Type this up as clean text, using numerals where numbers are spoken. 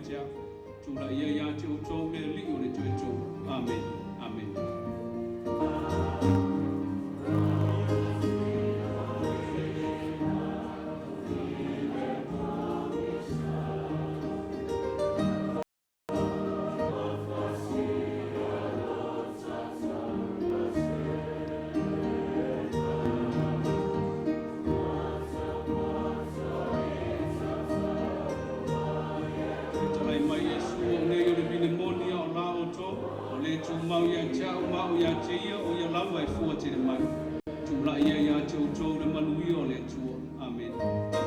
家，主了也要就周面利用的追逐，阿门，阿门。mau ya cha mau ya che yo o ya la mai fu che mai tu la ya ya chu chu de ma lu yo le chu amen